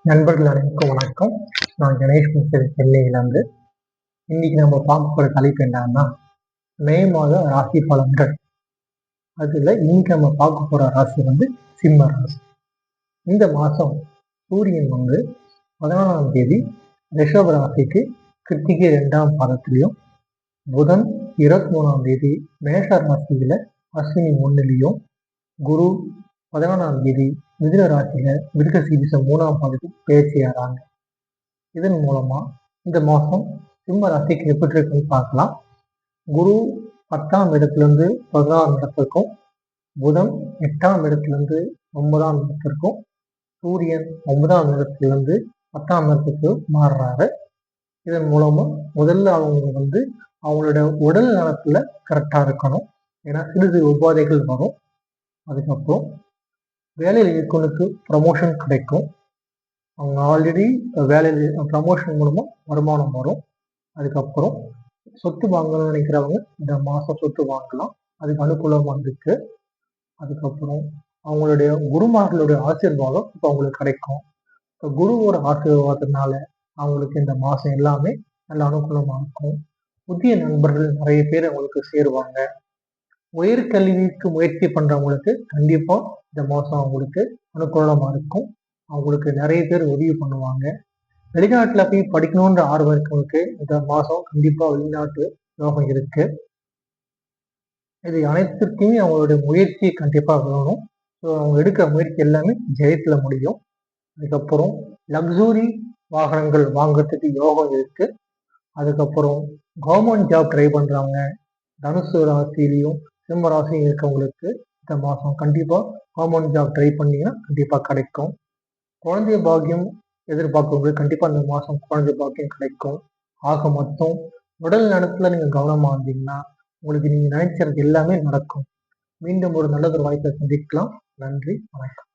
நண்பர்கள் அனைவருக்கும் வணக்கம். நான் கணேஷ் பேசுகிறேன் சென்னையிலிருந்து. இன்னைக்கு நம்ம பார்க்க போற தலைப்பு என்னன்னா, மே மாத ராசி பலன்கள். அதுல இன்னைக்கு நம்ம பார்க்க போற ராசி சிம்ம ராசி. இந்த மாசம் சூரியன் 14ஆம் தேதி ரிஷப ராசிக்கு கிருத்திகை 2ஆம் பாதத்திலையும், புதன் 23ஆம் தேதி மேஷ ராசியில அஸ்வினி 1லையும், குரு 14ஆம் தேதி மிதுன ராசியில மிருகசீரிஷம் 3ஆம் பாதத்தில் பயிற்சியாகிறாங்க. இதன் மூலமா இந்த மாசம் சிம்ம ராசிக்கு எப்படி இருக்குன்னு பார்க்கலாம். குரு 10ஆம் இடத்திலிருந்து 11ஆம் இடத்திற்கும், புதன் 8ஆம் இடத்திலிருந்து 9ஆம் இடத்திற்கும், சூரியன் 9ஆம் இடத்திலிருந்து 10ஆம் இடத்துக்கு மாறுறாரு. இதன் மூலமா முதல்ல அவங்க அவங்களோட உடல் நலத்துல கரெக்டா இருக்கணும். ஏன்னா சிறு உபாதைகள் வரும். அதுக்கப்புறம் வேலையில் இருக்கவனுக்கு ப்ரமோஷன் கிடைக்கும். அவங்க ஆல்ரெடி வேலையில் ப்ரமோஷன் மூலமா வருமானம் வரும். அதுக்கப்புறம் சொத்து வாங்கணும்னு நினைக்கிறவங்க இந்த மாசம் சொத்து வாங்கலாம், அதுக்கு அனுகூலமா இருக்கு. அதுக்கப்புறம் அவங்களுடைய குருமார்களுடைய ஆசீர்வாதம் இப்போ அவங்களுக்கு கிடைக்கும். இப்போ குருவோட ஆசீர்வாதத்தினால அவங்களுக்கு இந்த மாசம் எல்லாமே நல்ல அனுகூலமா இருக்கும். புதிய நண்பர்கள் நிறைய பேர் அவங்களுக்கு சேருவாங்க. உயர்கல்விக்கு முயற்சி பண்றவங்களுக்கு கண்டிப்பா இந்த மாசம் அவங்களுக்கு அனுகூலமா இருக்கும். அவங்களுக்கு நிறைய பேர் உதவி பண்ணுவாங்க. வெளிநாட்டுல போய் படிக்கணும்ன்ற ஆர்வம் இருக்கவங்களுக்கு இந்த மாசம் கண்டிப்பா வெளிநாட்டு யோகம் இருக்கு. இது அனைத்துக்குமே அவங்களுடைய முயற்சி கண்டிப்பா வேணும். ஸோ அவங்க எடுக்கிற முயற்சி எல்லாமே ஜெயத்துல முடியும். அதுக்கப்புறம் லக்ஸுரி வாகனங்கள் வாங்குறதுக்கு யோகம் இருக்கு. அதுக்கப்புறம் கவர்மெண்ட் ஜாப் ட்ரை பண்றவங்க, தனுசு ராசிலையும் சிம்ம ராசியும் இருக்கவங்களுக்கு இந்த மாசம் கண்டிப்பா கவர்மெண்ட் ஜாப் ட்ரை பண்ணீங்கன்னா கண்டிப்பா கிடைக்கும். குழந்தை பாக்கியம் எதிர்பார்க்கறவங்களுக்கு கண்டிப்பா இந்த மாசம் குழந்தை பாக்கியம் கிடைக்கும். ஆக மொத்தம் உடல் நலத்துல நீங்க கவனமா இருந்தீங்கன்னா உங்களுக்கு நீங்க நினைக்கிறது எல்லாமே நடக்கும். மீண்டும் ஒரு நல்லதொரு வாய்ப்பை சந்திக்கலாம். நன்றி, வணக்கம்.